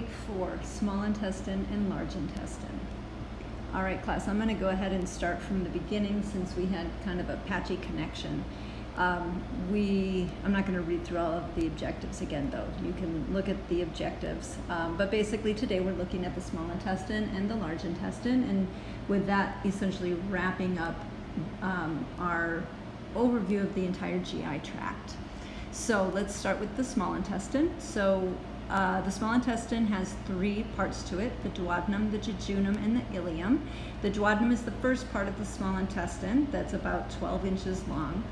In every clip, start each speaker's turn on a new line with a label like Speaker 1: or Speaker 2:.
Speaker 1: week 4, small intestine and large intestine. All right, class, I'm going to go ahead and start from the beginning since we had kind of a patchy connection. I'm not going to read through all of the objectives again, though. You can look at the objectives. But basically today we're looking at the small intestine and the large intestine, and with that essentially wrapping up our overview of the entire GI tract. So let's start with the small intestine. So the small intestine has 3 parts to it: the duodenum, the jejunum, and the ileum. The duodenum is the first part of the small intestine that's about 12 inches long.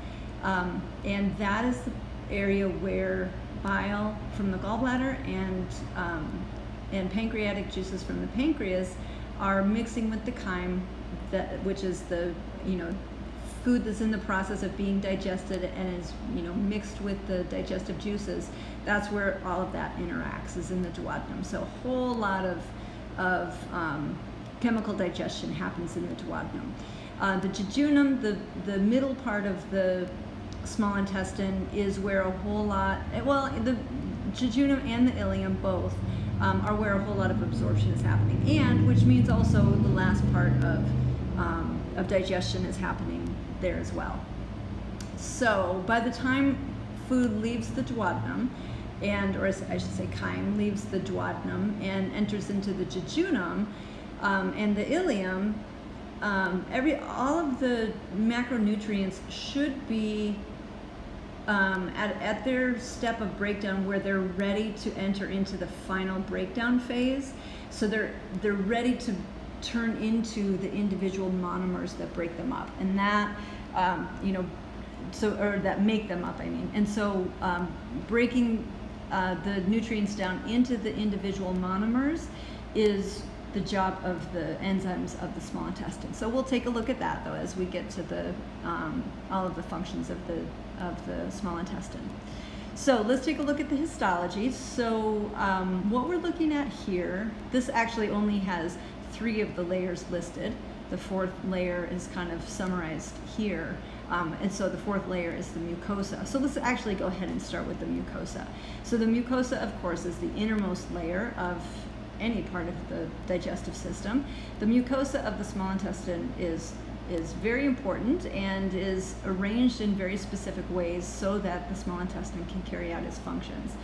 Speaker 1: And that is the area where bile from the gallbladder and pancreatic juices from the pancreas are mixing with the chyme, which is the food that's in the process of being digested and is mixed with the digestive juices. That's where all of that interacts, is in the duodenum. So a whole lot of chemical digestion happens in the duodenum. The jejunum, the middle part of the small intestine, is where a whole lot, well, the jejunum and the ileum both are where a whole lot of absorption is happening, and which means also the last part of digestion is happening there as well. So by the time food leaves the duodenum, or I should say chyme leaves the duodenum and enters into the jejunum and the ileum, all of the macronutrients should be at their step of breakdown, where they're ready to enter into the final breakdown phase. So they're ready to turn into the individual monomers that break them up, and that that make them up, I mean. And so breaking the nutrients down into the individual monomers is the job of the enzymes of the small intestine. So we'll take a look at that, though, as we get to the all of the functions of the small intestine. So let's take a look at the histology. So what we're looking at here, this actually only has 3 of the layers listed. The 4th layer is kind of summarized here. And so the 4th layer is the mucosa. So let's actually go ahead and start with the mucosa. So the mucosa, of course, is the innermost layer of any part of the digestive system. The mucosa of the small intestine is very important and is arranged in very specific ways so that the small intestine can carry out its functions.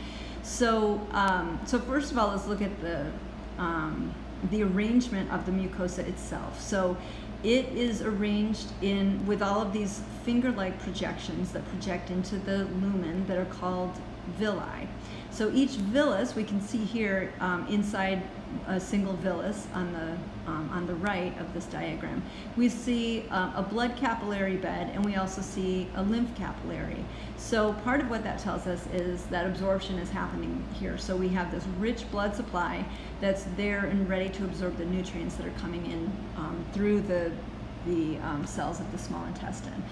Speaker 1: So first of all, let's look at the arrangement of the mucosa itself. So it is arranged with all of these finger-like projections that project into the lumen that are called villi. So each villus, we can see here inside a single villus on the right of this diagram, we see a blood capillary bed, and we also see a lymph capillary. So part of what that tells us is that absorption is happening here. So we have this rich blood supply that's there and ready to absorb the nutrients that are coming in through the cells of the small intestine.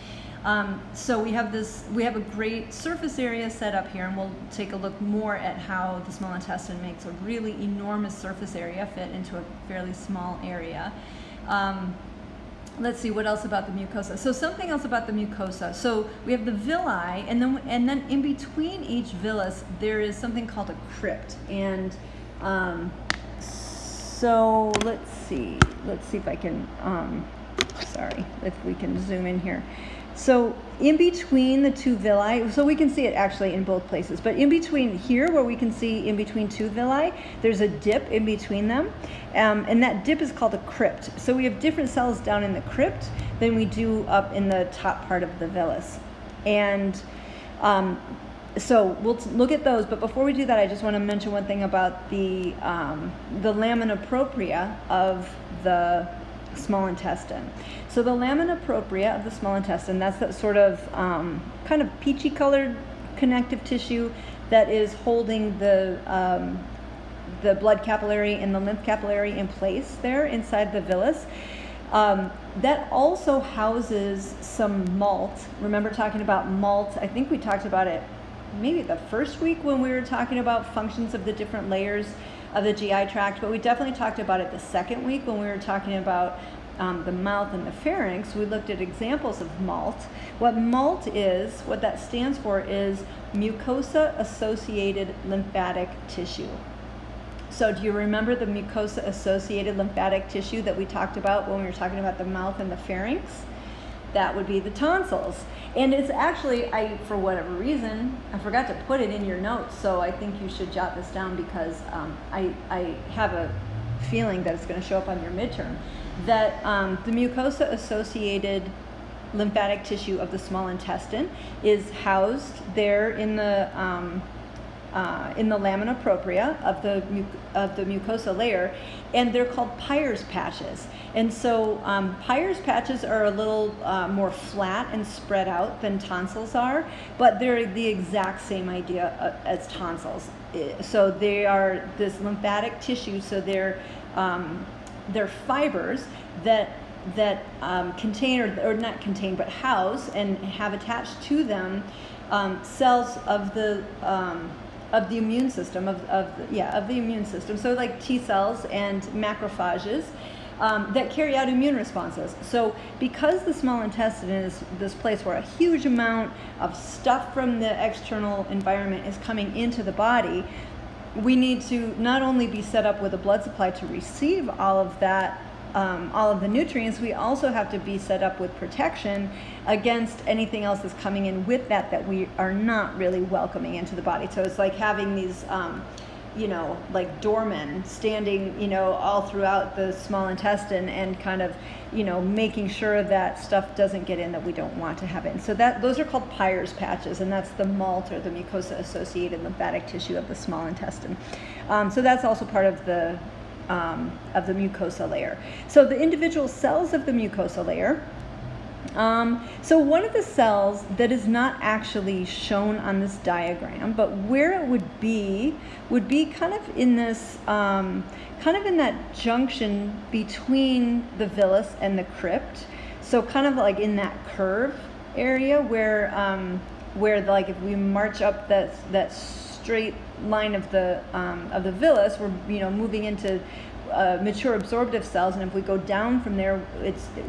Speaker 1: So we have a great surface area set up here, and we'll take a look more at how the small intestine makes a really enormous surface area fit into a fairly small area. Let's see, what else about the mucosa? So something else about the mucosa. So we have the villi, and then in between each villus there is something called a crypt. And so let's see if I can if we can zoom in here. So in between the 2 villi, so we can see it actually in both places, but in between here, where we can see in between 2 villi, there's a dip in between them, and that dip is called a crypt. So we have different cells down in the crypt than we do up in the top part of the villus. And so we'll look at those, but before we do that, I just want to mention one thing about the lamina propria of the small intestine. So the lamina propria of the small intestine, that's that sort of kind of peachy colored connective tissue that is holding the blood capillary and the lymph capillary in place there inside the villus. That also houses some malt. Remember talking about malt? I think we talked about it maybe the first week when we were talking about functions of the different layers of the GI tract, but we definitely talked about it the second week when we were talking about the mouth and the pharynx. We looked at examples of malt. What malt is, what that stands for, is mucosa-associated lymphatic tissue. So do you remember the mucosa-associated lymphatic tissue that we talked about when we were talking about the mouth and the pharynx? That would be the tonsils. And it's actually, for whatever reason, I forgot to put it in your notes, so I think you should jot this down because I have a feeling that it's going to show up on your midterm, that the mucosa-associated lymphatic tissue of the small intestine is housed there in the lamina propria of the mucosa layer, and they're called Peyer's patches. And so Peyer's patches are a little more flat and spread out than tonsils are, but they're the exact same idea as tonsils. So they are this lymphatic tissue, so they're fibers that contain, or not contain, but house and have attached to them cells of the immune system, of the immune system. So like T cells and macrophages that carry out immune responses. So because the small intestine is this place where a huge amount of stuff from the external environment is coming into the body, we need to not only be set up with a blood supply to receive all of that, all of the nutrients, we also have to be set up with protection against anything else that's coming in with that we are not really welcoming into the body. So it's like having these, like doormen standing, all throughout the small intestine and kind of, making sure that stuff doesn't get in that we don't want to have in. So those are called Peyer's patches, and that's the MALT, or the mucosa-associated lymphatic tissue of the small intestine. So that's also part of the mucosa layer. So the individual cells of the mucosa layer. So one of the cells that is not actually shown on this diagram, but where it would be kind of in this, kind of in that junction between the villus and the crypt. So kind of like in that curve area where like if we march up that straight line of the villus, we're moving into mature absorptive cells, and if we go down from there,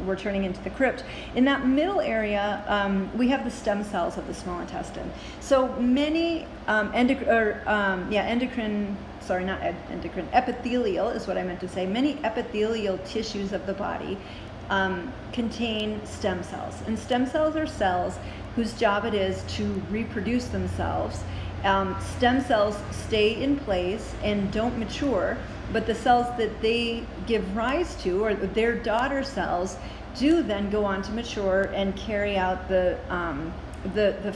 Speaker 1: we're turning into the crypt. In that middle area, we have the stem cells of the small intestine. So many epithelial is what I meant to say. Many epithelial tissues of the body contain stem cells, and stem cells are cells whose job it is to reproduce themselves. Stem cells stay in place and don't mature, but the cells that they give rise to, or their daughter cells, do then go on to mature and carry out the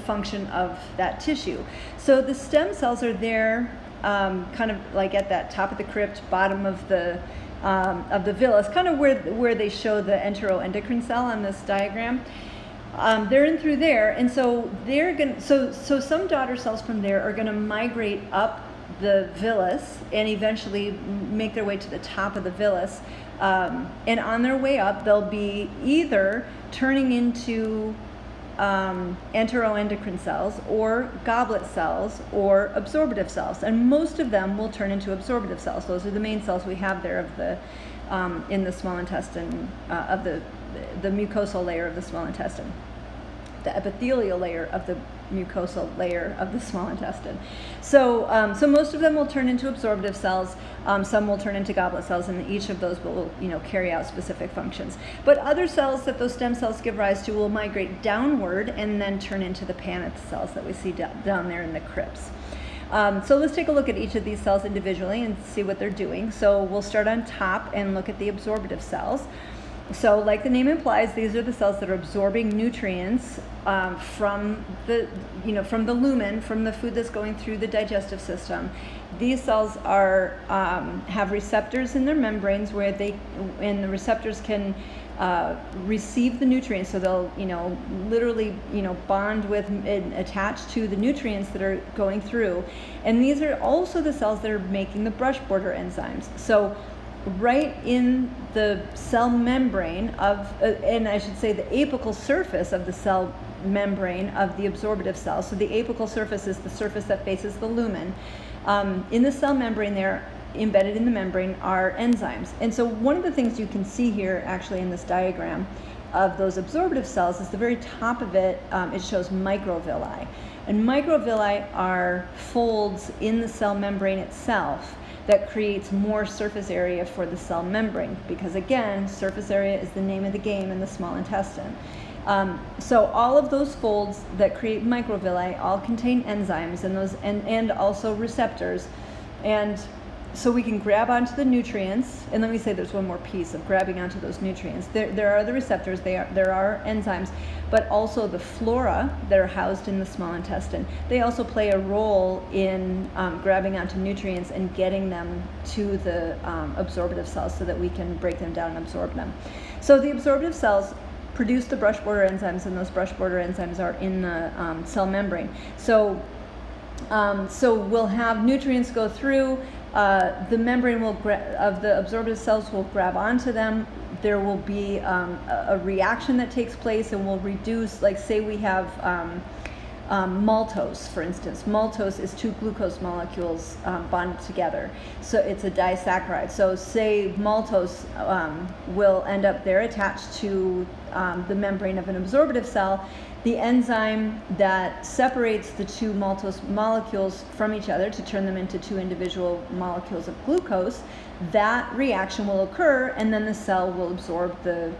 Speaker 1: function of that tissue. So the stem cells are there, kind of like at that top of the crypt, bottom of the villus, kind of where they show the enteroendocrine cell on this diagram. They're in through there, and so they're going. So some daughter cells from there are going to migrate up the villus and eventually make their way to the top of the villus. And on their way up, they'll be either turning into enteroendocrine cells, or goblet cells, or absorptive cells. And most of them will turn into absorptive cells. Those are the main cells we have there of the in the small intestine, of the mucosal layer of the small intestine, the epithelial layer of the mucosal layer of the small intestine. So so most of them will turn into absorptive cells, some will turn into goblet cells, and each of those will carry out specific functions. But other cells that those stem cells give rise to will migrate downward and then turn into the Paneth cells that we see down there in the crypts. So let's take a look at each of these cells individually and see what they're doing. So we'll start on top and look at the absorptive cells. So like the name implies, these are the cells that are absorbing nutrients from the lumen, from the food that's going through the digestive system. These cells have receptors in their membranes and the receptors can receive the nutrients. So they'll literally bond with and attach to the nutrients that are going through. And these are also the cells that are making the brush border enzymes. So right in the cell membrane and I should say the apical surface of the cell membrane of the absorptive cells. So the apical surface is the surface that faces the lumen. In the cell membrane there, embedded in the membrane, are enzymes. And so one of the things you can see here actually in this diagram of those absorptive cells is the very top of it, it shows microvilli. And microvilli are folds in the cell membrane itself that creates more surface area for the cell membrane, because again, surface area is the name of the game in the small intestine. So all of those folds that create microvilli all contain enzymes and also receptors. And so we can grab onto the nutrients, and let me say there's one more piece of grabbing onto those nutrients. There are the receptors, there are enzymes, but also the flora that are housed in the small intestine. They also play a role in grabbing onto nutrients and getting them to the absorptive cells so that we can break them down and absorb them. So the absorptive cells produce the brush border enzymes, and those brush border enzymes are in the cell membrane. So we'll have nutrients go through, the membrane of the absorptive cells will grab onto them. There will be a reaction that takes place and will reduce, like say we have maltose, for instance. Maltose is two glucose molecules bonded together. So it's a disaccharide. So say maltose will end up there attached to the membrane of an absorptive cell. The enzyme that separates the two maltose molecules from each other to turn them into two individual molecules of glucose, that reaction will occur, and then the cell will absorb the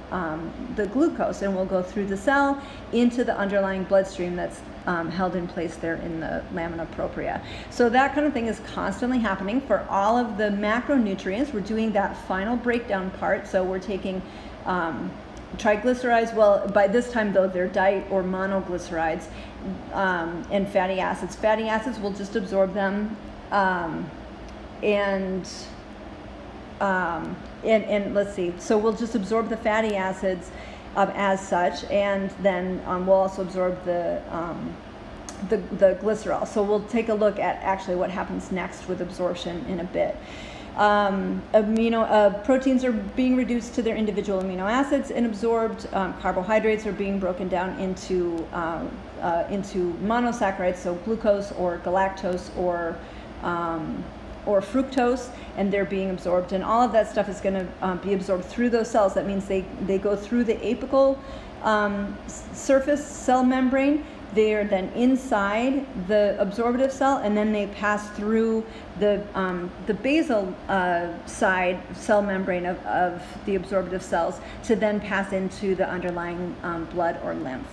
Speaker 1: glucose and will go through the cell into the underlying bloodstream that's held in place there in the lamina propria. So that kind of thing is constantly happening for all of the macronutrients. We're doing that final breakdown part. So we're taking triglycerides, well, by this time though, they're di or monoglycerides, and fatty acids. Fatty acids, will just absorb them, and let's see, so we'll just absorb the fatty acids as such, and then we'll also absorb the glycerol. So we'll take a look at actually what happens next with absorption in a bit. Proteins are being reduced to their individual amino acids and absorbed. Carbohydrates are being broken down into monosaccharides, so glucose or galactose or fructose, and they're being absorbed. And all of that stuff is going to be absorbed through those cells. That means they go through the apical surface cell membrane. They are then inside the absorptive cell, and then they pass through the basal side cell membrane of the absorptive cells to then pass into the underlying blood or lymph.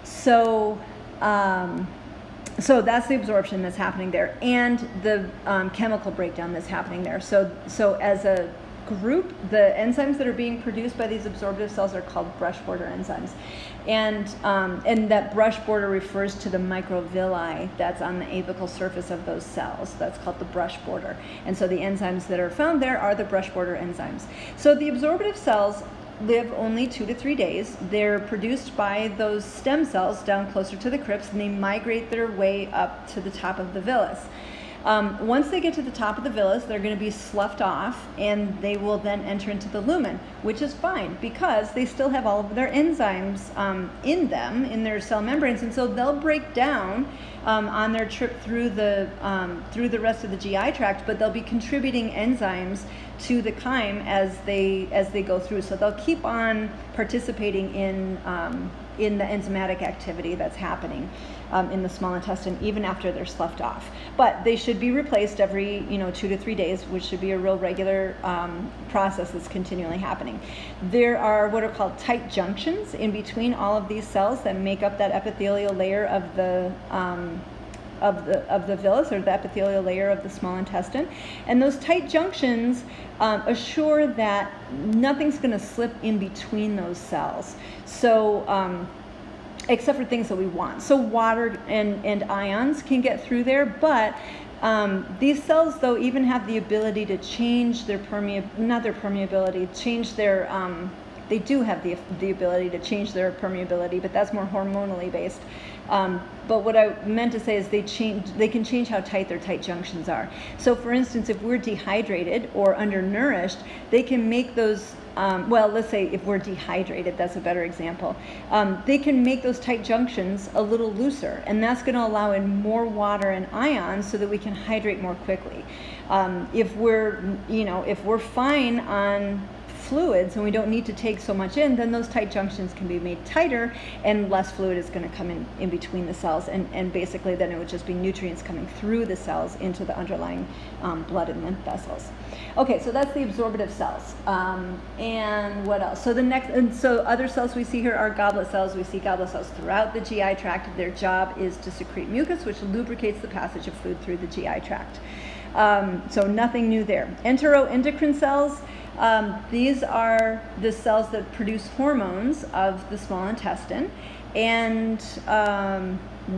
Speaker 1: So that's the absorption that's happening there, and the chemical breakdown that's happening there. So as a group, the enzymes that are being produced by these absorptive cells are called brush border enzymes. And that brush border refers to the microvilli that's on the apical surface of those cells. That's called the brush border. And so the enzymes that are found there are the brush border enzymes. So the absorptive cells live only 2 to 3 days. They're produced by those stem cells down closer to the crypts, and they migrate their way up to the top of the villus. Once they get to the top of the villus, they're going to be sloughed off, and they will then enter into the lumen, which is fine because they still have all of their enzymes in them, in their cell membranes, and so they'll break down on their trip through the rest of the GI tract, but they'll be contributing enzymes to the chyme as they go through. So they'll keep on participating in the enzymatic activity that's happening in the small intestine, even after they're sloughed off. But they should be replaced every 2 to 3 days, which should be a real regular process that's continually happening. There are what are called tight junctions in between all of these cells that make up that epithelial layer of the villus, or the epithelial layer of the small intestine. And those tight junctions assure that nothing's going to slip in between those cells. So except for things that we want. So water and ions can get through there, but these cells, though, even have the ability to change their they do have the ability to change their permeability, but that's more hormonally based. But what I meant to say is they can change how tight their tight junctions are. So for instance, if we're dehydrated or undernourished, they can make those, let's say if we're dehydrated, that's a better example. They can make those tight junctions a little looser, and that's going to allow in more water and ions so that we can hydrate more quickly. If we're fine on fluids and we don't need to take so much in, then those tight junctions can be made tighter and less fluid is going to come in between the cells, and basically then it would just be nutrients coming through the cells into the underlying blood and lymph vessels. Okay, so that's the absorptive cells. And what else? So other cells we see here are goblet cells. We see goblet cells throughout the GI tract. Their job is to secrete mucus, which lubricates the passage of food through the GI tract. So nothing new there. Enteroendocrine cells, these are the cells that produce hormones of the small intestine. And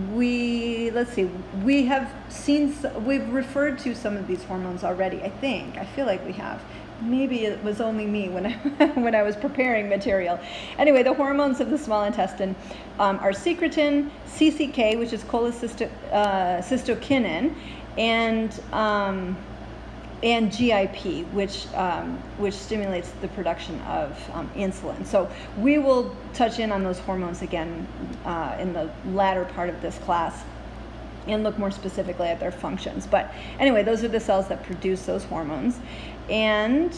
Speaker 1: we've referred to some of these hormones already, I feel like we have. Maybe it was only me when I was preparing material. Anyway, the hormones of the small intestine are secretin, CCK, which is cholecystokinin, and GIP, which stimulates the production of insulin. So we will touch in on those hormones again in the latter part of this class and look more specifically at their functions. But anyway, those are the cells that produce those hormones. And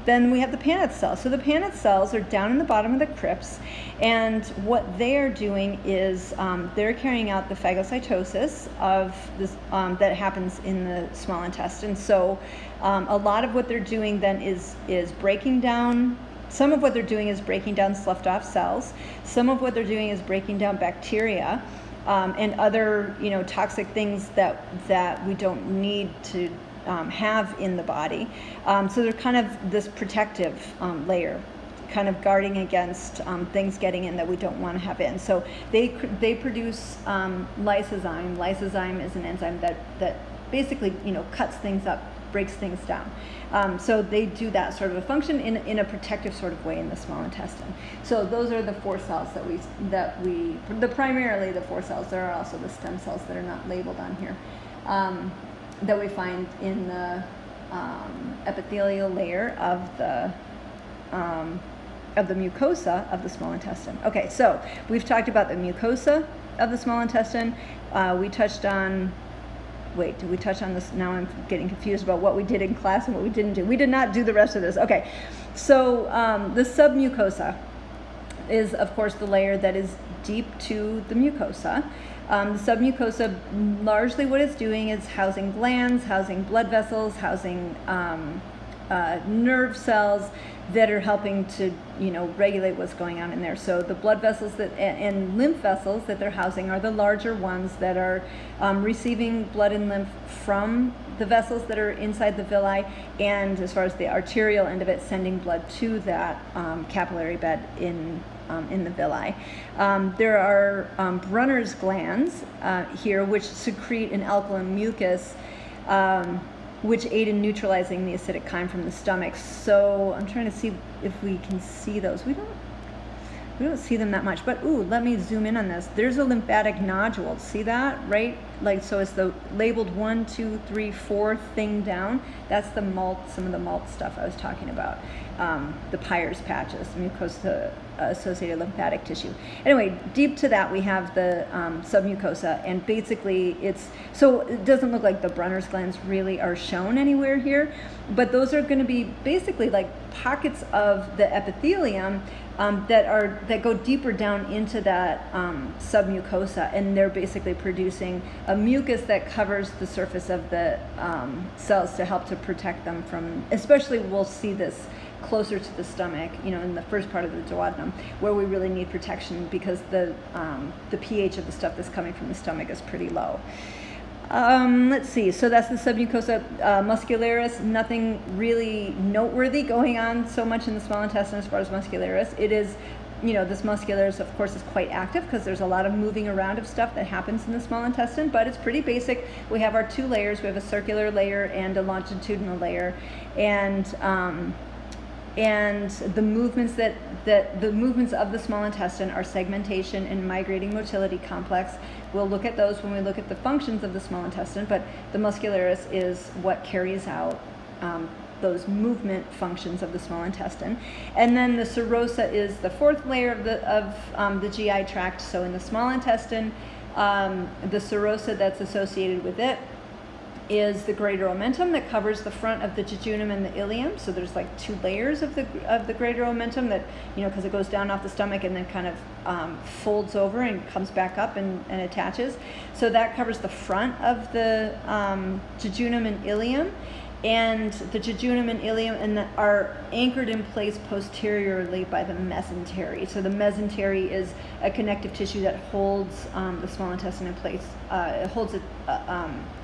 Speaker 1: then we have the Paneth cells. So the Paneth cells are down in the bottom of the crypts, and what they are doing is they're carrying out the phagocytosis of this that happens in the small intestine. So a lot of what they're doing then is breaking down. Some of what they're doing is breaking down sloughed off cells. Some of what they're doing is breaking down bacteria and other toxic things that we don't need to have in the body. So they're kind of this protective layer, kind of guarding against things getting in that we don't want to have in. So they produce lysozyme. Lysozyme is an enzyme that basically cuts things up, breaks things down. So they do that sort of a function in a protective sort of way in the small intestine. So those are the four cells primarily the four cells. There are also the stem cells that are not labeled on here. That we find in the epithelial layer of the mucosa of the small intestine. Okay, so we've talked about the mucosa of the small intestine. We touched on, did we touch on this? Now I'm getting confused about what we did in class and what we didn't do. We did not do the rest of this. Okay, so the submucosa is, of course, the layer that is deep to the mucosa. The submucosa, largely what it's doing is housing glands, housing blood vessels, housing nerve cells that are helping to, regulate what's going on in there. So the blood vessels and lymph vessels that they're housing are the larger ones that are receiving blood and lymph from the vessels that are inside the villi, and as far as the arterial end of it, sending blood to that capillary bed in the villi. There are Brunner's glands here, which secrete an alkaline mucus, which aid in neutralizing the acidic chyme from the stomach. So I'm trying to see if we can see those. We don't see them that much, but let me zoom in on this. There's a lymphatic nodule. See that, right? So it's the labeled 1, 2, 3, 4 thing down. That's the malt, some of the malt stuff I was talking about. The Peyer's patches, mucosa associated lymphatic tissue. Anyway, deep to that we have the submucosa, and basically so it doesn't look like the Brunner's glands really are shown anywhere here, but those are going to be basically like pockets of the epithelium that go deeper down into that submucosa, and they're basically producing a mucus that covers the surface of the cells to help to protect them from, especially we'll see this closer to the stomach, in the first part of the duodenum, where we really need protection because the pH of the stuff that's coming from the stomach is pretty low. Let's see, so that's the submucosa muscularis. Nothing really noteworthy going on so much in the small intestine as far as muscularis. It is, this muscularis, of course, is quite active because there's a lot of moving around of stuff that happens in the small intestine, but it's pretty basic. We have our two layers. We have a circular layer and a longitudinal layer, and the movements the movements of the small intestine are segmentation and migrating motility complex. We'll look at those when we look at the functions of the small intestine, but the muscularis is what carries out those movement functions of the small intestine. And then the serosa is the fourth layer of the GI tract. So in the small intestine, the serosa that's associated with it is the greater omentum that covers the front of the jejunum and the ileum. So there's like 2 layers of the greater omentum that, because it goes down off the stomach and then kind of folds over and comes back up and attaches. So that covers the front of the jejunum and ileum. And the jejunum and ileum are anchored in place posteriorly by the mesentery. So the mesentery is a connective tissue that holds the small intestine in place. It holds it,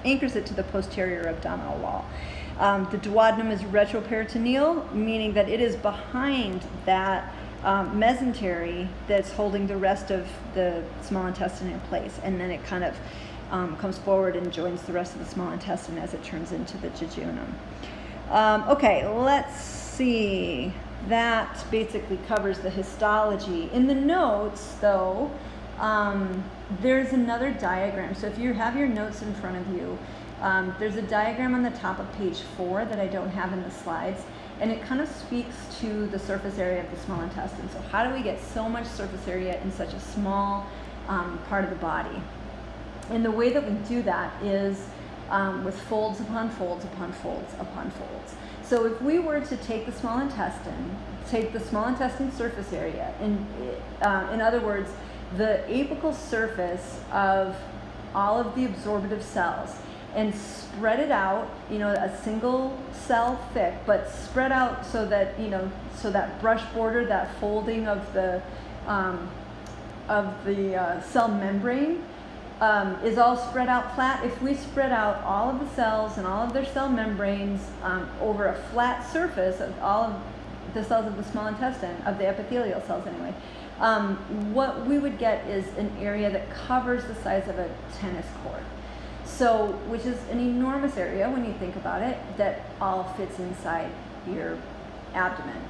Speaker 1: anchors it to the posterior abdominal wall. The duodenum is retroperitoneal, meaning that it is behind that mesentery that's holding the rest of the small intestine in place, and then it kind of comes forward and joins the rest of the small intestine as it turns into the jejunum. Okay, let's see. That basically covers the histology. In the notes, though, there's another diagram. So if you have your notes in front of you, there's a diagram on the top of page 4 that I don't have in the slides, and it kind of speaks to the surface area of the small intestine. So how do we get so much surface area in such a small part of the body? And the way that we do that is with folds upon folds upon folds upon folds. So if we were to take the small intestine surface area, in other words, the apical surface of all of the absorptive cells, and spread it out, a single cell thick, but spread out so that, so that brush border, that folding of the cell membrane is all spread out flat. If we spread out all of the cells and all of their cell membranes over a flat surface of all of the cells of the small intestine, of the epithelial cells anyway, what we would get is an area that covers the size of a tennis court. So, which is an enormous area when you think about it, that all fits inside your abdomen.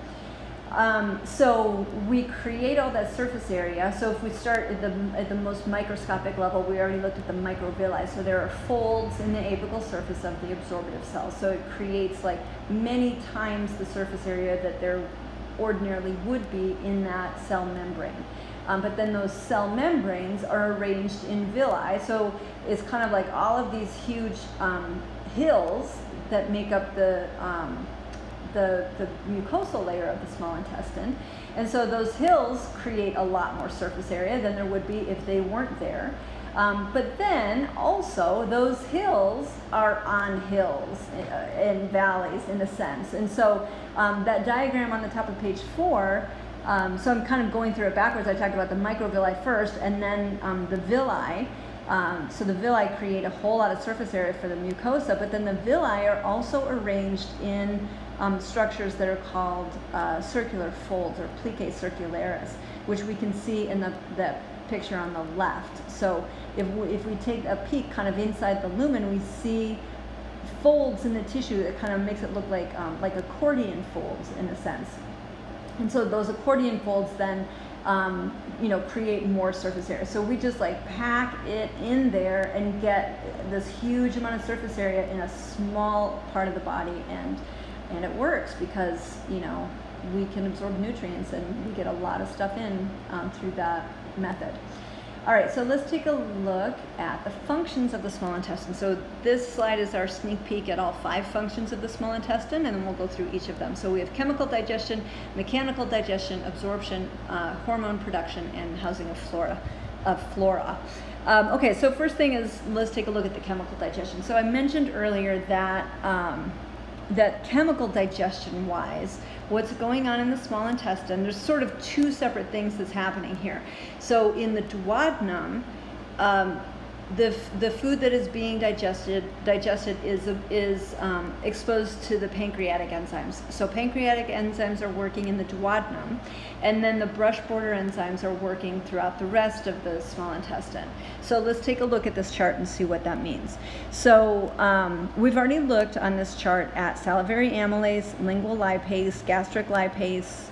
Speaker 1: So we create all that surface area. So if we start at the most microscopic level, we already looked at the microvilli. So there are folds in the apical surface of the absorptive cells. So it creates like many times the surface area that there ordinarily would be in that cell membrane. But then those cell membranes are arranged in villi. So it's kind of like all of these huge hills that make up the mucosal layer of the small intestine. And so those hills create a lot more surface area than there would be if they weren't there. But then also those hills are on hills and valleys in a sense. And so that diagram on the top of page 4, so I'm kind of going through it backwards. I talked about the microvilli first and then the villi. So the villi create a whole lot of surface area for the mucosa, but then the villi are also arranged in structures that are called circular folds or plicae circularis, which we can see in the picture on the left. So if we take a peek kind of inside the lumen, we see folds in the tissue that kind of makes it look like accordion folds in a sense. And so those accordion folds then create more surface area. So we just like pack it in there and get this huge amount of surface area in a small part of the body, and it works because we can absorb nutrients and we get a lot of stuff in through that method. All right, so let's take a look at the functions of the small intestine. So this slide is our sneak peek at all 5 functions of the small intestine, and then we'll go through each of them. So we have chemical digestion, mechanical digestion, absorption, hormone production, and housing of flora. Okay, so first thing is, let's take a look at the chemical digestion. So I mentioned earlier that that chemical digestion wise, what's going on in the small intestine, there's sort of 2 separate things that's happening here. So in the duodenum, the food that is being digested is exposed to the pancreatic enzymes. So pancreatic enzymes are working in the duodenum, and then the brush border enzymes are working throughout the rest of the small intestine. So let's take a look at this chart and see what that means. So we've already looked on this chart at salivary amylase, lingual lipase, gastric lipase,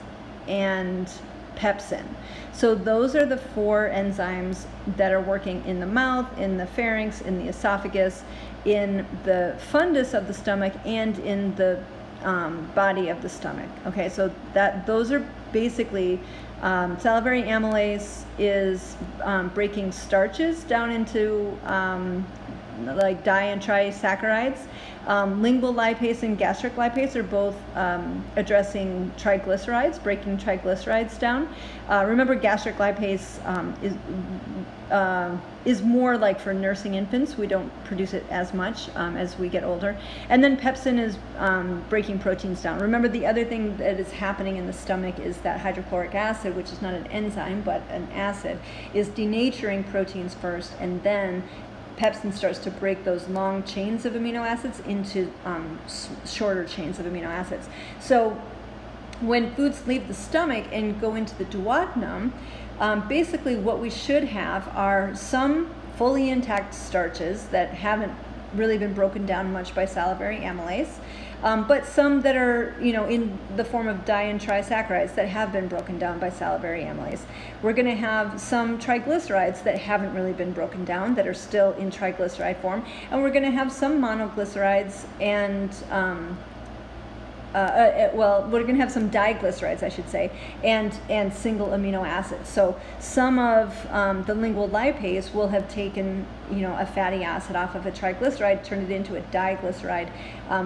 Speaker 1: and pepsin. So those are the 4 enzymes that are working in the mouth, in the pharynx, in the esophagus, in the fundus of the stomach, and in the body of the stomach. Okay, so those are basically salivary amylase is breaking starches down into like di and trisaccharides. Lingual lipase and gastric lipase are both addressing triglycerides, breaking triglycerides down. Remember, gastric lipase is more like for nursing infants. We don't produce it as much as we get older. And then pepsin is breaking proteins down. Remember, the other thing that is happening in the stomach is that hydrochloric acid, which is not an enzyme but an acid, is denaturing proteins first, and then pepsin starts to break those long chains of amino acids into shorter chains of amino acids. So when foods leave the stomach and go into the duodenum, basically what we should have are some fully intact starches that haven't really been broken down much by salivary amylase, but some that are, in the form of di and trisaccharides that have been broken down by salivary amylase. We're going to have some triglycerides that haven't really been broken down, that are still in triglyceride form, and we're going to have some monoglycerides and we're going to have some diglycerides, I should say, and single amino acids. So some of the lingual lipase will have taken, a fatty acid off of a triglyceride, turned it into a diglyceride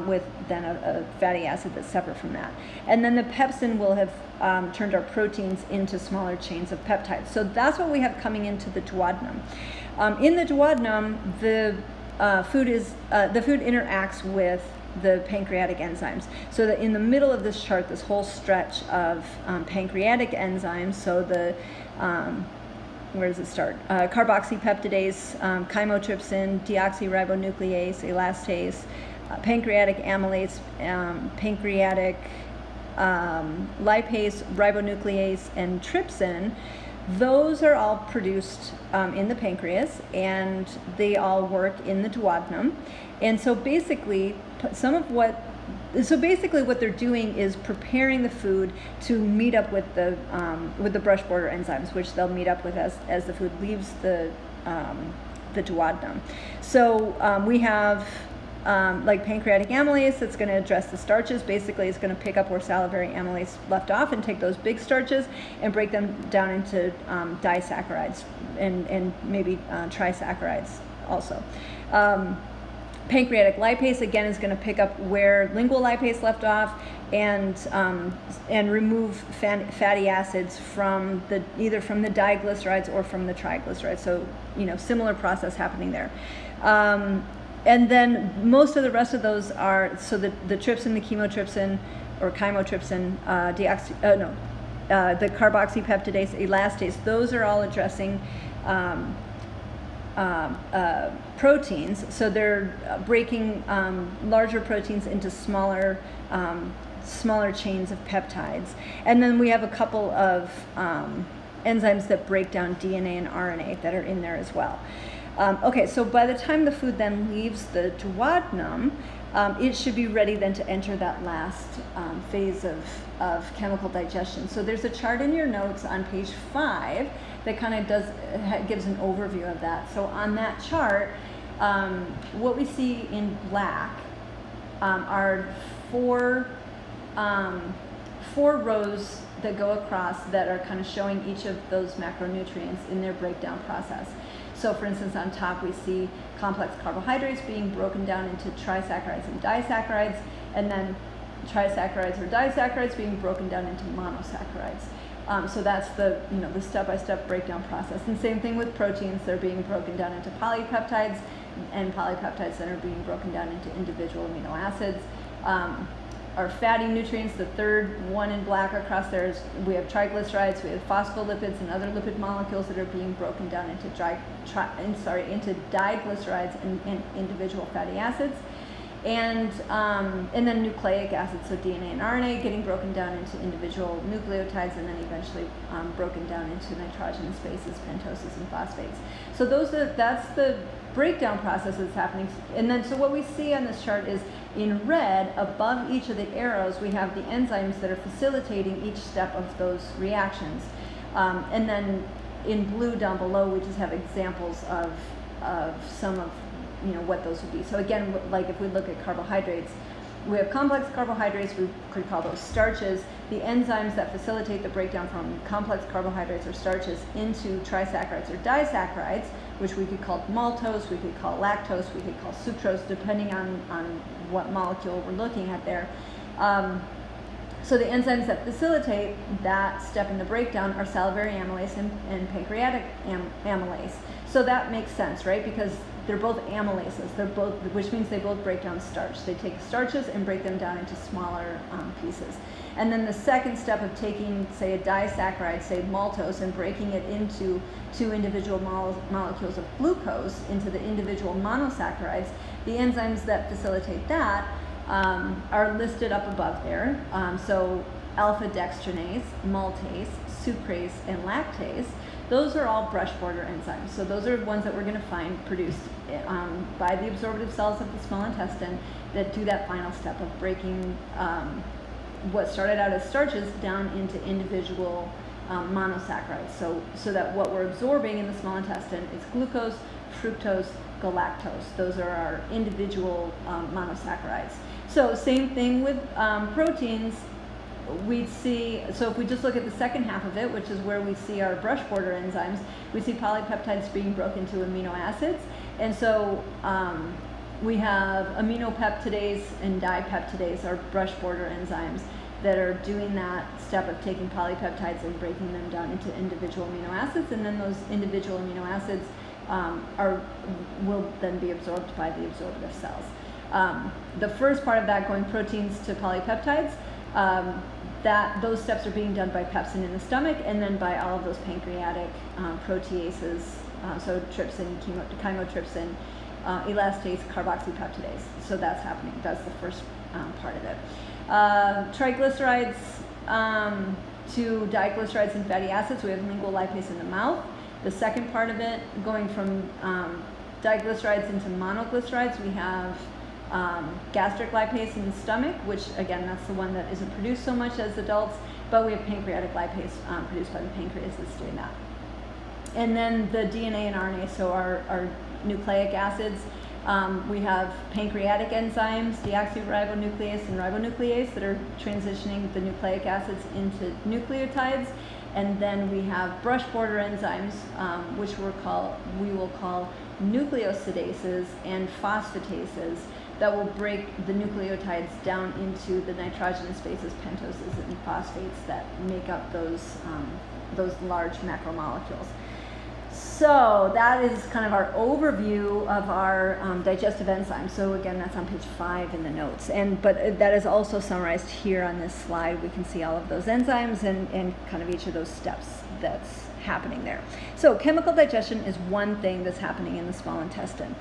Speaker 1: with then a fatty acid that's separate from that. And then the pepsin will have turned our proteins into smaller chains of peptides. So that's what we have coming into the duodenum. In the duodenum, the food interacts with the pancreatic enzymes. So that in the middle of this chart, this whole stretch of pancreatic enzymes, so the, where does it start? Carboxypeptidase, chymotrypsin, deoxyribonuclease, elastase, pancreatic amylase, pancreatic lipase, ribonuclease, and trypsin. Those are all produced in the pancreas, and they all work in the duodenum. And so basically, what they're doing is preparing the food to meet up with the brush border enzymes, which they'll meet up with as the food leaves the duodenum. So we have like pancreatic amylase that's going to address the starches. Basically, it's going to pick up where salivary amylase left off and take those big starches and break them down into disaccharides and maybe trisaccharides also. Pancreatic lipase, again, is going to pick up where lingual lipase left off and remove fatty acids from either from the diglycerides or from the triglycerides. So, similar process happening there. And then most of the rest of those are, so the trypsin, the chymotrypsin, or chymotrypsin, the carboxypeptidase, elastase, those are all addressing proteins. So they're breaking larger proteins into smaller chains of peptides. And then we have a couple of enzymes that break down DNA and RNA that are in there as well. Okay, so by the time the food then leaves the duodenum, it should be ready then to enter that last phase of chemical digestion. So there's a chart in your notes on page 5 that kind of gives an overview of that. So on that chart, what we see in black are four rows that go across that are kind of showing each of those macronutrients in their breakdown process. So for instance, on top we see complex carbohydrates being broken down into trisaccharides and disaccharides, and then trisaccharides or disaccharides being broken down into monosaccharides. So that's the step-by-step breakdown process. And same thing with proteins; they're being broken down into polypeptides, and polypeptides that are being broken down into individual amino acids. Our fatty nutrients, the third one in black across there, is we have triglycerides, we have phospholipids and other lipid molecules that are being broken down into diglycerides and individual fatty acids. And then nucleic acids, so DNA and RNA, getting broken down into individual nucleotides and then eventually broken down into nitrogenous bases, pentoses, and phosphates. So that's the breakdown process that's happening. And then so what we see on this chart is in red, above each of the arrows, we have the enzymes that are facilitating each step of those reactions. And then in blue down below, we just have examples of some of what those would be. So again, like if we look at carbohydrates, We have complex carbohydrates, we could call those starches. The enzymes that facilitate the breakdown from complex carbohydrates or starches into trisaccharides or disaccharides, which we could call maltose, we could call lactose, we could call sucrose, depending on what molecule we're looking at there. So the enzymes that facilitate that step in the breakdown are salivary amylase and pancreatic amylase. So that makes sense, right? Because they're both amylases. They're both, which means they both break down starch. They take starches and break them down into smaller pieces. And then the second step of taking, say, a disaccharide, say maltose, and breaking it into two individual molecules of glucose into the individual monosaccharides, the enzymes that facilitate that are listed up above there. So alpha dextrinase, maltase, sucrase, and lactase. Those are all brush border enzymes. So those are ones that we're going to find produced by the absorptive cells of the small intestine that do that final step of breaking what started out as starches down into individual monosaccharides. So that what we're absorbing in the small intestine is glucose, fructose, galactose. Those are our individual monosaccharides. So same thing with proteins. We'd see, so if we just look at the second half of it, which is where we see our brush border enzymes, we see polypeptides being broken into amino acids. And so we have aminopeptidase and dipeptidase are brush border enzymes that are doing that step of taking polypeptides and breaking them down into individual amino acids. And then those individual amino acids will then be absorbed by the absorptive cells. The first part of that, going proteins to polypeptides, those steps are being done by pepsin in the stomach, and then by all of those pancreatic proteases, so trypsin, chymotrypsin, elastase, carboxypeptidase. So that's happening. That's the first part of it. Triglycerides to diglycerides and fatty acids, we have lingual lipase in the mouth. The second part of it, going from diglycerides into monoglycerides, we have gastric lipase in the stomach, which again, that's the one that isn't produced so much as adults, but we have pancreatic lipase produced by the pancreas that's doing that. And then the DNA and RNA, so our nucleic acids, we have pancreatic enzymes, deoxyribonuclease and ribonuclease, that are transitioning the nucleic acids into nucleotides. And then we have brush border enzymes, which we will call nucleosidases and phosphatases, that will break the nucleotides down into the nitrogenous bases, pentoses, and phosphates that make up those large macromolecules. So that is kind of our overview of our digestive enzymes. So again, that's on page 5 in the notes. But that is also summarized here on this slide. We can see all of those enzymes and kind of each of those steps that's happening there. So chemical digestion is one thing that's happening in the small intestine.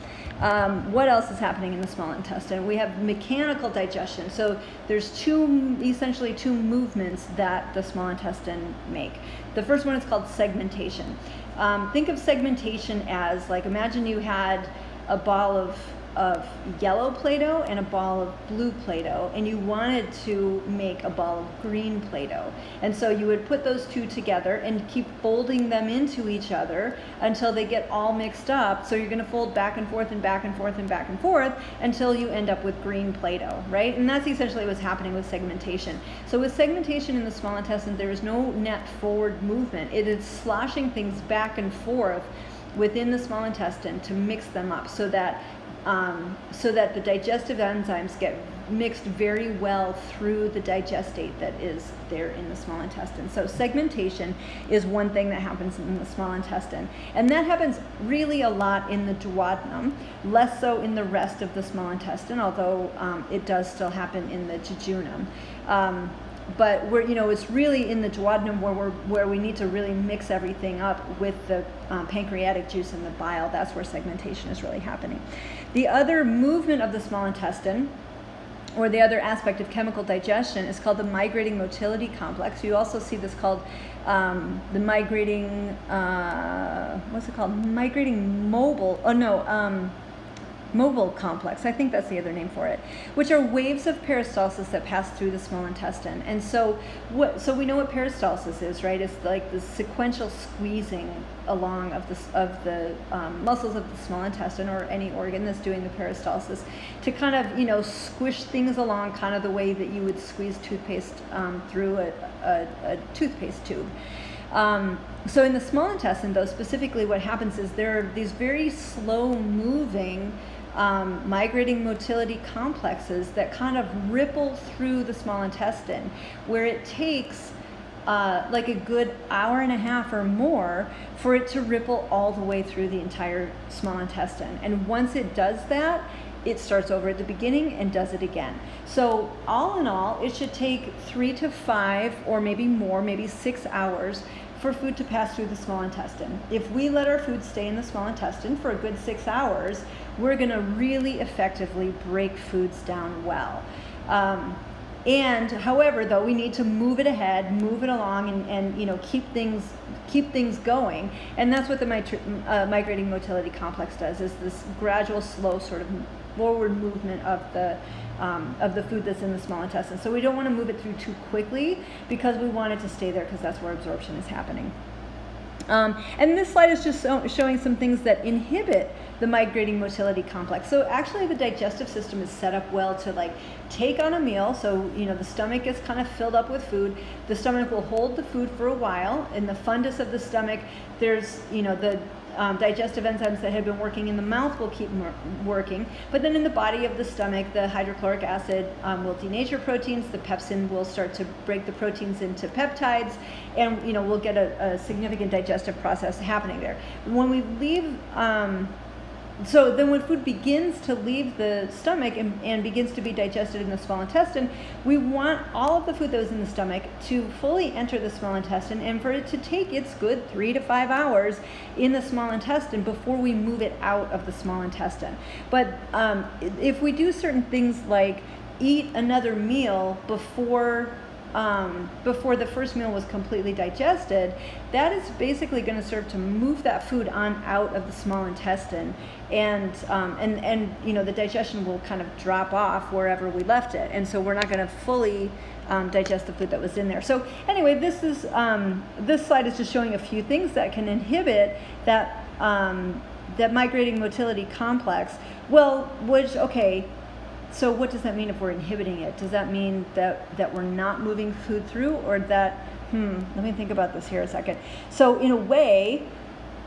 Speaker 1: What else is happening in the small intestine? We have mechanical digestion. So there's essentially two movements that the small intestine make. The first one is called segmentation. Think of segmentation as, like, imagine you had a ball of yellow Play-Doh and a ball of blue Play-Doh, and you wanted to make a ball of green Play-Doh. And so you would put those two together and keep folding them into each other until they get all mixed up. So you're going to fold back and forth and back and forth and back and forth until you end up with green Play-Doh, right? And that's essentially what's happening with segmentation. So with segmentation in the small intestine, there is no net forward movement. It is sloshing things back and forth within the small intestine to mix them up so that the digestive enzymes get mixed very well through the digestate that is there in the small intestine. So segmentation is one thing that happens in the small intestine. And that happens really a lot in the duodenum, less so in the rest of the small intestine, although it does still happen in the jejunum. But it's really in the duodenum where we need to really mix everything up with the pancreatic juice and the bile. That's where segmentation is really happening. The other movement of the small intestine, or the other aspect of chemical digestion, is called the migrating motility complex. You also see this called the migrating, migrating mobile, mobile complex, I think that's the other name for it, which are waves of peristalsis that pass through the small intestine. And so we know what peristalsis is, right? It's like the sequential squeezing along of the muscles of the small intestine, or any organ that's doing the peristalsis, to kind of, squish things along, kind of the way that you would squeeze toothpaste through a toothpaste tube. So in the small intestine, though, specifically what happens is there are these very slow moving migrating motility complexes that kind of ripple through the small intestine, where it takes like a good hour and a half or more for it to ripple all the way through the entire small intestine. And once it does that, it starts over at the beginning and does it again. So all in all, it should take 3 to 5 or maybe more, maybe 6 hours for food to pass through the small intestine. If we let our food stay in the small intestine for a good 6 hours, we're going to really effectively break foods down well. And however, though, we need to move it ahead, move it along, and keep things going. And that's what the migrating motility complex does, is this gradual, slow sort of forward movement of the food that's in the small intestine. So we don't want to move it through too quickly, because we want it to stay there, because that's where absorption is happening. And this slide is just showing some things that inhibit the migrating motility complex. So actually the digestive system is set up well to take on a meal. So, the stomach is kind of filled up with food. The stomach will hold the food for a while. In the fundus of the stomach, there's, the digestive enzymes that have been working in the mouth will keep working. But then in the body of the stomach, the hydrochloric acid will denature proteins. The pepsin will start to break the proteins into peptides, and we'll get a significant digestive process happening there. When we leave, so then when food begins to leave the stomach and begins to be digested in the small intestine, we want all of the food that was in the stomach to fully enter the small intestine, and for it to take its good 3 to 5 hours in the small intestine before we move it out of the small intestine. But if we do certain things like eat another meal before the first meal was completely digested, that is basically going to serve to move that food on out of the small intestine, and the digestion will kind of drop off wherever we left it, and so we're not going to fully digest the food that was in there. So anyway, this slide is just showing a few things that can inhibit that migrating motility complex. So what does that mean if we're inhibiting it? Does that mean that we're not moving food through, or that, let me think about this here a second. So in a way,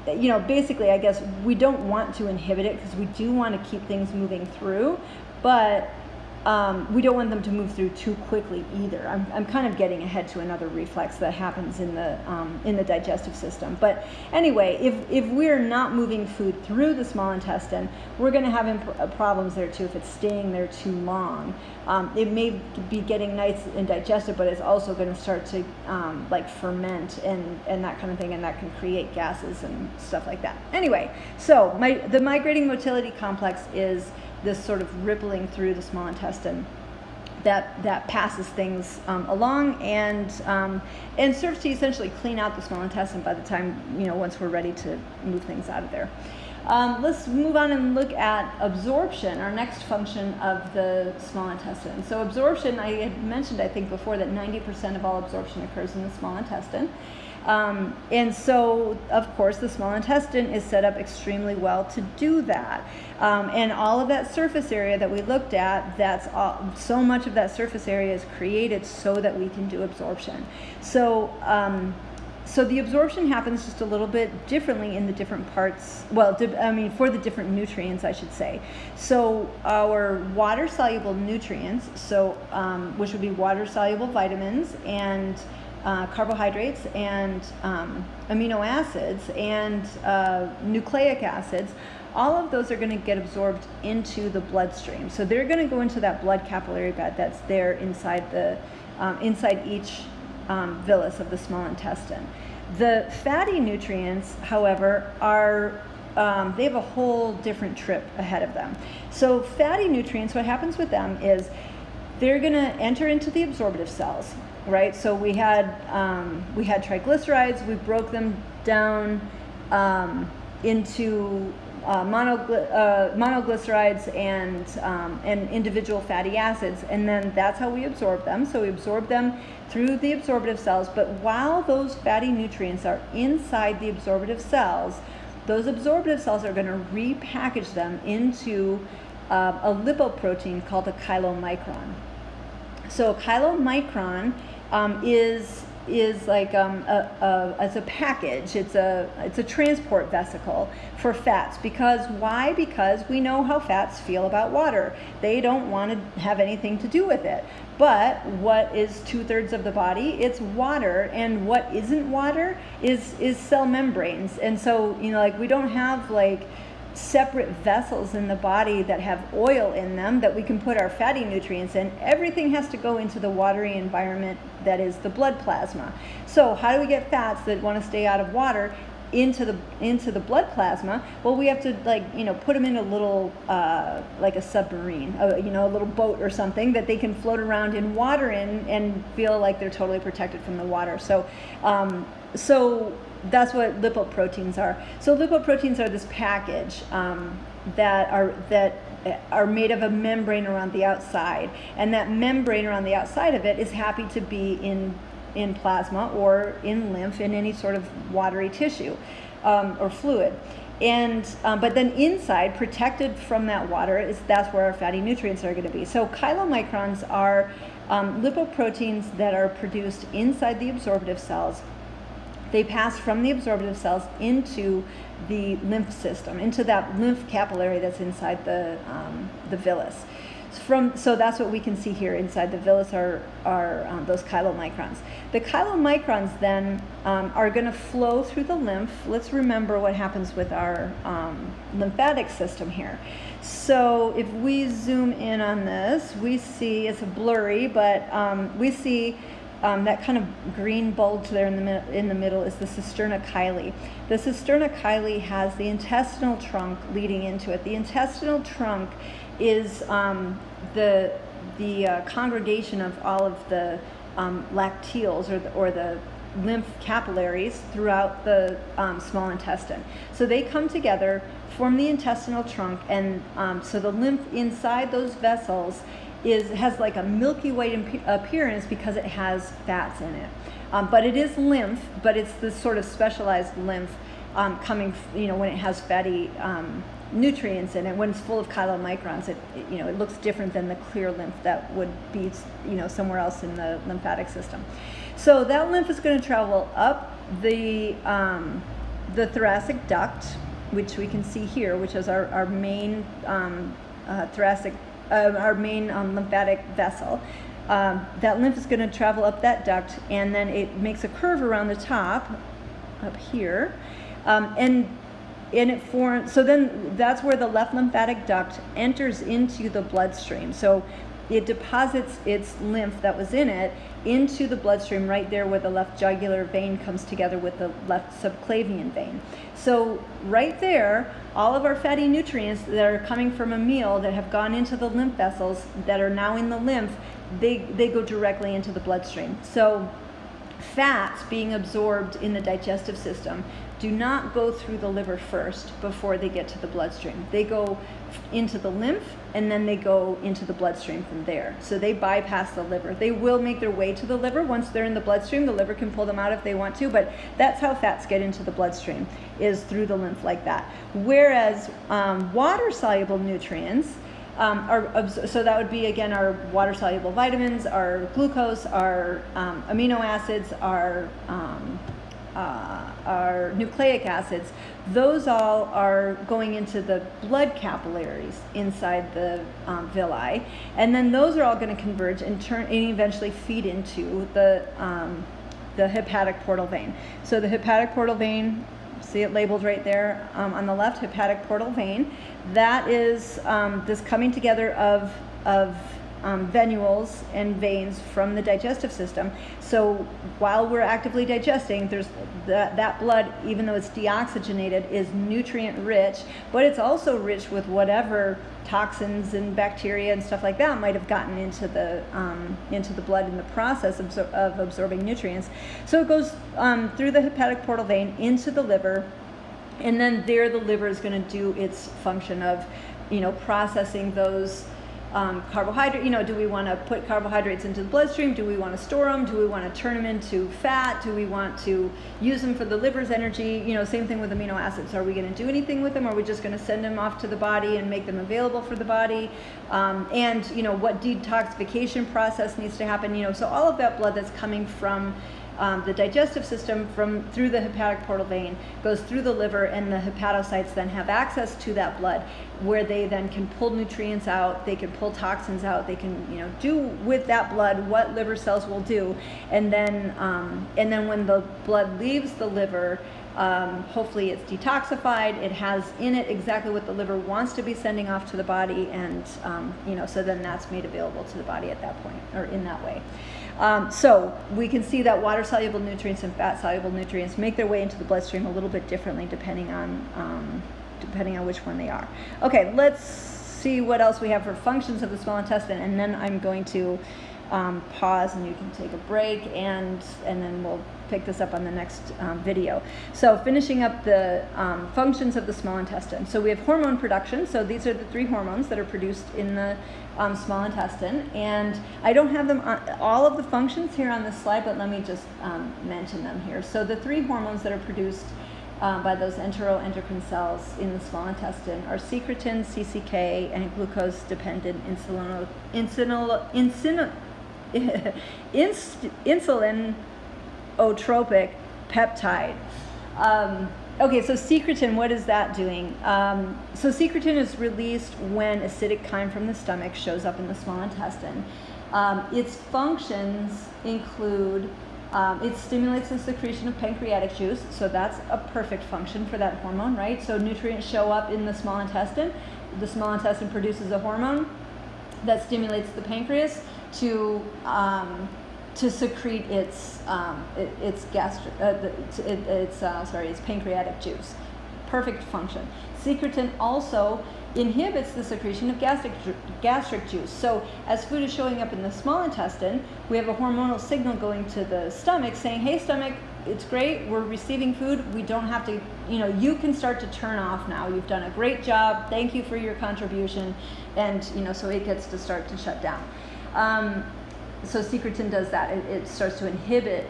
Speaker 1: basically, I guess we don't want to inhibit it, because we do want to keep things moving through, but we don't want them to move through too quickly either. I'm kind of getting ahead to another reflex that happens in the digestive system. But anyway, if we're not moving food through the small intestine, we're going to have problems there too if it's staying there too long. It may be getting nice and digested, but it's also going to start to ferment and that kind of thing, and that can create gases and stuff like that. Anyway, so the migrating motility complex is this sort of rippling through the small intestine that passes things along and serves to essentially clean out the small intestine by the time, once we're ready to move things out of there. Let's move on and look at absorption, our next function of the small intestine. So absorption, I had mentioned, I think before, that 90% of all absorption occurs in the small intestine. And so, of course, the small intestine is set up extremely well to do that. And all of that surface area that we looked at, so much of that surface area is created so that we can do absorption. So the absorption happens just a little bit differently in the different parts, for the different nutrients, I should say. So our water-soluble nutrients, which would be water-soluble vitamins and carbohydrates and amino acids and nucleic acids, all of those are going to get absorbed into the bloodstream. So they're going to go into that blood capillary bed that's there inside each villus of the small intestine. The fatty nutrients, however, they have a whole different trip ahead of them. So fatty nutrients, what happens with them is they're going to enter into the absorptive cells, right? So we had triglycerides. We broke them down into monoglycerides and individual fatty acids, and then that's how we absorb them. So we absorb them through the absorptive cells, but while those fatty nutrients are inside the absorptive cells, those absorptive cells are going to repackage them into a lipoprotein called a chylomicron. So a chylomicron is like it's a package. It's a transport vesicle for fats. Because why? Because we know how fats feel about water. They don't want to have anything to do with it. But what is 2/3 of the body? It's water, and what isn't water is cell membranes. And so, you know, like, we don't have like separate vessels in the body that have oil in them that we can put our fatty nutrients in. Everything has to go into the watery environment that is the blood plasma. So how do we get fats that want to stay out of water into the blood plasma? Well, we have to, like, you know, put them in a little like a submarine, you know, a little boat or something that they can float around in water in and feel like they're totally protected from the water. So that's what lipoproteins are. So lipoproteins are this package that are made of a membrane around the outside, and that membrane around the outside of it is happy to be in plasma or in lymph, in any sort of watery tissue or fluid. And but then inside, protected from that water, that's where our fatty nutrients are going to be. So chylomicrons are lipoproteins that are produced inside the absorptive cells. They pass from the absorptive cells into the lymph system, into that lymph capillary that's inside the villus. So that's what we can see here inside the villus are those chylomicrons. The chylomicrons then are going to flow through the lymph. Let's remember what happens with our lymphatic system here. So if we zoom in on this, we see, it's blurry, but we see that kind of green bulge there in the middle is the cisterna chyli. The cisterna chyli has the intestinal trunk leading into it. The intestinal trunk is the congregation of all of the lacteals or the lymph capillaries throughout the small intestine. So they come together, form the intestinal trunk, and so the lymph inside those vessels has like a milky white appearance because it has fats in it. But it is lymph, but it's this sort of specialized lymph coming, you know, when it has fatty nutrients in it. When it's full of chylomicrons, it looks different than the clear lymph that would be, you know, somewhere else in the lymphatic system. So that lymph is going to travel up the thoracic duct, which we can see here, which is our main lymphatic vessel. That lymph is going to travel up that duct, and then it makes a curve around the top, up here, and it forms. So then that's where the left lymphatic duct enters into the bloodstream. So it deposits its lymph that was in it into the bloodstream right there where the left jugular vein comes together with the left subclavian vein. So right there, all of our fatty nutrients that are coming from a meal that have gone into the lymph vessels that are now in the lymph, they go directly into the bloodstream. So fats being absorbed in the digestive system do not go through the liver first before they get to the bloodstream. They go into the lymph, and then they go into the bloodstream from there. So they bypass the liver. They will make their way to the liver. Once they're in the bloodstream, the liver can pull them out if they want to, but that's how fats get into the bloodstream, is through the lymph like that. Whereas water-soluble nutrients, so that would be, again, our water-soluble vitamins, our glucose, our amino acids, our nucleic acids. Those all are going into the blood capillaries inside the villi, and then those are all going to converge and eventually feed into the hepatic portal vein. So the hepatic portal vein, see it labeled right there on the left, hepatic portal vein. That is this coming together of venules and veins from the digestive system. So while we're actively digesting, there's that blood, even though it's deoxygenated, is nutrient rich, but it's also rich with whatever toxins and bacteria and stuff like that might have gotten into the blood in the process of absorbing nutrients. So it goes through the hepatic portal vein into the liver, And then there the liver is going to do its function of, processing those carbohydrate. Do we want to put carbohydrates into the bloodstream? Do we want to store them? Do we want to turn them into fat? Do we want to use them for the liver's energy? Same thing with amino acids. Are we going to do anything with them? Or are we just going to send them off to the body and make them available for the body? And what detoxification process needs to happen? So all of that blood that's coming from the digestive system through the hepatic portal vein goes through the liver, and the hepatocytes then have access to that blood, where they then can pull nutrients out, they can pull toxins out, they can do with that blood what liver cells will do, and then when the blood leaves the liver, hopefully it's detoxified, it has in it exactly what the liver wants to be sending off to the body, and so then that's made available to the body at that point, or in that way. So we can see that water-soluble nutrients and fat-soluble nutrients make their way into the bloodstream a little bit differently depending on which one they are. Okay, let's see what else we have for functions of the small intestine, and then I'm going to pause and you can take a break, and then we'll pick this up on the next video. So finishing up the functions of the small intestine. So we have hormone production. So these are the 3 hormones that are produced in the small intestine, and I don't have them all of the functions here on this slide, but let me just mention them here. So the 3 hormones that are produced by those enteroendocrine cells in the small intestine are secretin, CCK, and glucose-dependent insulinotropic peptide. Okay, so secretin, what is that doing? So secretin is released when acidic chyme from the stomach shows up in the small intestine. Its functions include, it stimulates the secretion of pancreatic juice, so that's a perfect function for that hormone, right? So nutrients show up in the small intestine produces a hormone that stimulates the pancreas to secrete its pancreatic juice. Perfect function. Secretin also inhibits the secretion of gastric juice. So as food is showing up in the small intestine, we have a hormonal signal going to the stomach saying, hey stomach, it's great, we're receiving food, we don't have to, you can start to turn off now. You've done a great job, thank you for your contribution, and so it gets to start to shut down. So secretin does that. It starts to inhibit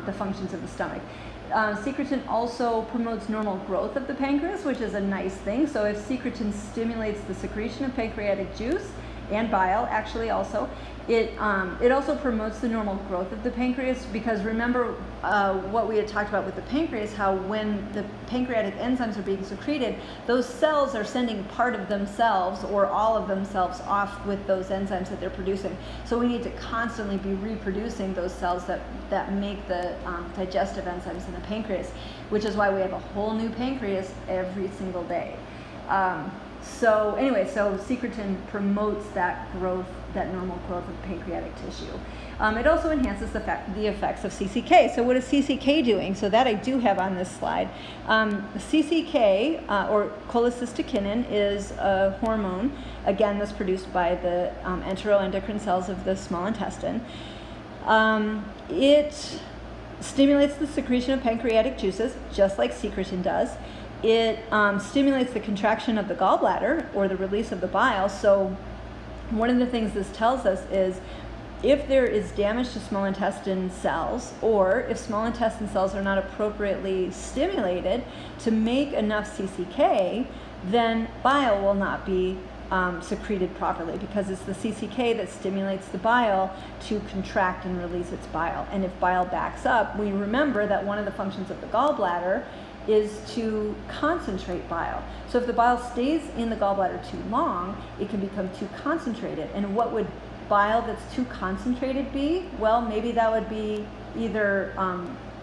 Speaker 1: the functions of the stomach. Secretin also promotes normal growth of the pancreas, which is a nice thing. So if secretin stimulates the secretion of pancreatic juice and bile, actually also, it also promotes the normal growth of the pancreas, because remember what we had talked about with the pancreas, how when the pancreatic enzymes are being secreted, those cells are sending part of themselves or all of themselves off with those enzymes that they're producing. So we need to constantly be reproducing those cells that make the digestive enzymes in the pancreas, which is why we have a whole new pancreas every single day. So secretin promotes that growth, that normal growth of pancreatic tissue. It also enhances the effects of CCK. So what is CCK doing? So that I do have on this slide. CCK, or cholecystokinin, is a hormone, again, that's produced by the enteroendocrine cells of the small intestine. It stimulates the secretion of pancreatic juices, just like secretin does. It stimulates the contraction of the gallbladder, or the release of the bile. So one of the things this tells us is if there is damage to small intestine cells, or if small intestine cells are not appropriately stimulated to make enough CCK, then bile will not be secreted properly, because it's the CCK that stimulates the bile to contract and release its bile. And if bile backs up, we remember that one of the functions of the gallbladder is to concentrate bile. So if the bile stays in the gallbladder too long, it can become too concentrated. And what would bile that's too concentrated be? Well, maybe that would be either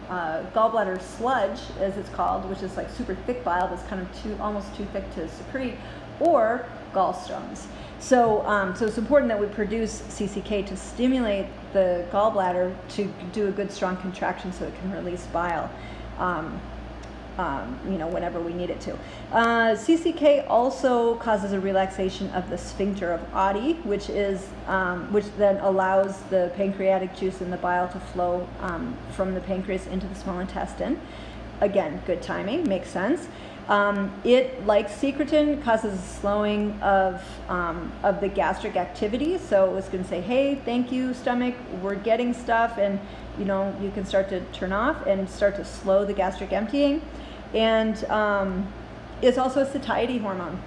Speaker 1: gallbladder sludge, as it's called, which is like super thick bile that's kind of almost too thick to secrete, or gallstones. So it's important that we produce CCK to stimulate the gallbladder to do a good strong contraction so it can release bile. Whenever we need it to. CCK also causes a relaxation of the sphincter of Oddi, which then allows the pancreatic juice and the bile to flow from the pancreas into the small intestine. Again, good timing, makes sense. It, like secretin, causes a slowing of the gastric activity. So it's going to say, hey, thank you, stomach, we're getting stuff, and you can start to turn off and start to slow the gastric emptying. And it's also a satiety hormone.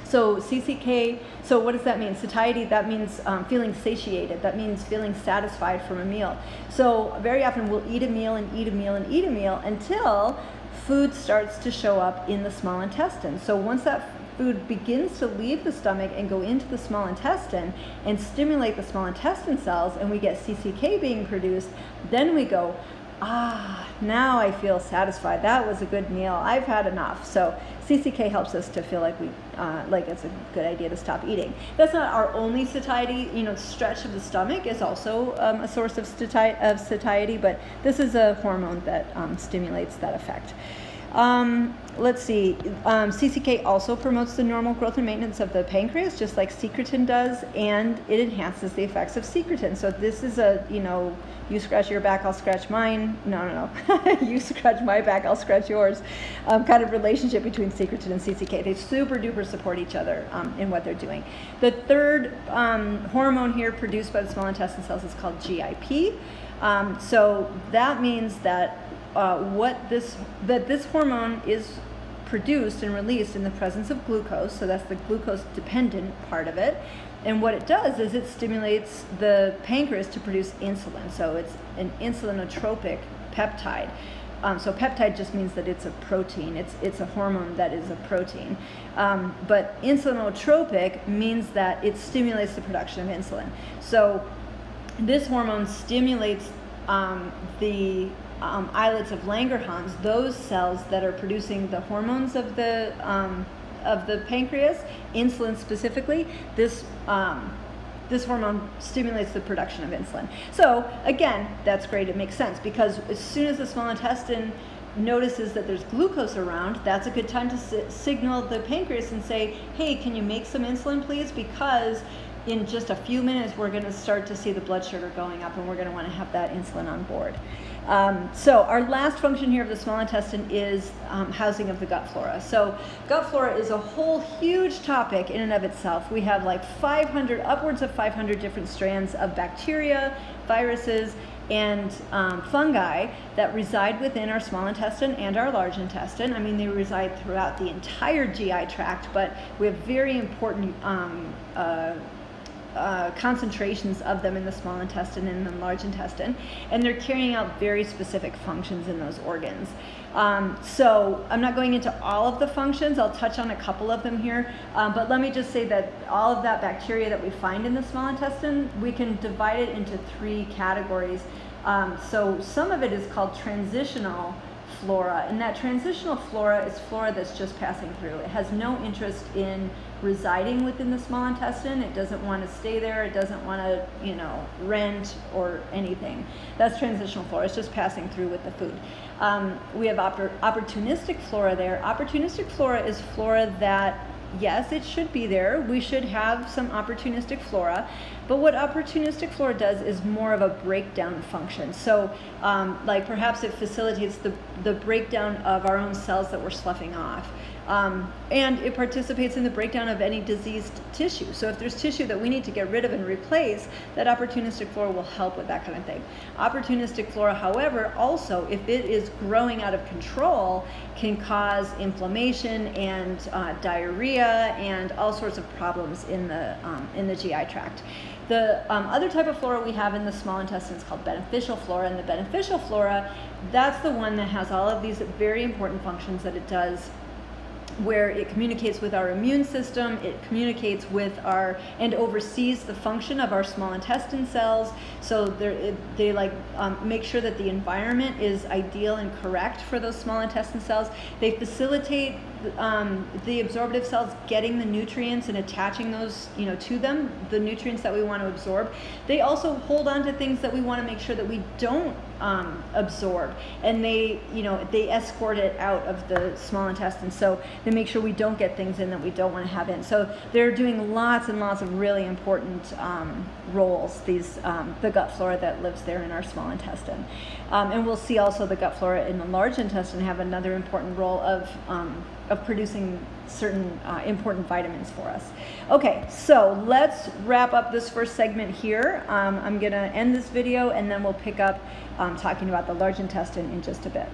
Speaker 1: So CCK, so what does that mean? Satiety, that means feeling satiated. That means feeling satisfied from a meal. So very often we'll eat a meal and eat a meal and eat a meal until food starts to show up in the small intestine. So once that food begins to leave the stomach and go into the small intestine and stimulate the small intestine cells, and we get CCK being produced, then we go, now I feel satisfied. That was a good meal. I've had enough. So CCK helps us to feel like like it's a good idea to stop eating. That's not our only satiety. Stretch of the stomach is also a source of satiety, but this is a hormone that stimulates that effect. Let's see. CCK also promotes the normal growth and maintenance of the pancreas, just like secretin does, and it enhances the effects of secretin. So this is a, you scratch your back, I'll scratch mine. No. You scratch my back, I'll scratch yours. Kind of relationship between secretin and CCK. They super duper support each other in what they're doing. The third hormone here produced by the small intestine cells is called GIP. So that means that this hormone is produced and released in the presence of glucose, so that's the glucose dependent part of it. And what it does is it stimulates the pancreas to produce insulin. So it's an insulinotropic peptide. So peptide just means that it's a protein. It's a hormone that is a protein. But insulinotropic means that it stimulates the production of insulin. So this hormone stimulates the islets of Langerhans, those cells that are producing the hormones of the pancreas, insulin specifically. This hormone stimulates the production of insulin. So again, that's great. It makes sense because as soon as the small intestine notices that there's glucose around, that's a good time to signal the pancreas and say, hey, can you make some insulin, please? Because in just a few minutes, we're going to start to see the blood sugar going up, and we're going to want to have that insulin on board. So our last function here of the small intestine is housing of the gut flora. So gut flora is a whole huge topic in and of itself. We have like upwards of 500 different strands of bacteria, viruses, and fungi that reside within our small intestine and our large intestine. I mean, they reside throughout the entire GI tract, but we have very important concentrations of them in the small intestine and the large intestine, and they're carrying out very specific functions in those organs. So I'm not going into all of the functions. I'll touch on a couple of them here, but let me just say that all of that bacteria that we find in the small intestine, we can divide it into 3 categories. So some of it is called transitional flora, and that transitional flora is flora that's just passing through. It has no interest in residing within the small intestine. It doesn't want to stay there. It doesn't want to, rent or anything. That's transitional flora. It's just passing through with the food. We have opportunistic flora there. Opportunistic flora is flora that, yes, it should be there. We should have some opportunistic flora. But what opportunistic flora does is more of a breakdown function. So like perhaps it facilitates the breakdown of our own cells that we're sloughing off. And it participates in the breakdown of any diseased tissue. So if there's tissue that we need to get rid of and replace, that opportunistic flora will help with that kind of thing. Opportunistic flora, however, also, if it is growing out of control, can cause inflammation and diarrhea and all sorts of problems in the GI tract. The other type of flora we have in the small intestine is called beneficial flora, and the beneficial flora, that's the one that has all of these very important functions that it does, where it communicates with our immune system, it communicates with and oversees the function of our small intestine cells. So they make sure that the environment is ideal and correct for those small intestine cells. They facilitate the absorptive cells getting the nutrients and attaching those, to them, the nutrients that we want to absorb, they also hold on to things that we want to make sure that we don't absorb, and they escort it out of the small intestine, so they make sure we don't get things in that we don't want to have in. So they're doing lots and lots of really important roles, the gut flora that lives there in our small intestine. And we'll see also the gut flora in the large intestine have another important role of producing certain important vitamins for us. Okay, so let's wrap up this first segment here. I'm going to end this video, and then we'll pick up talking about the large intestine in just a bit.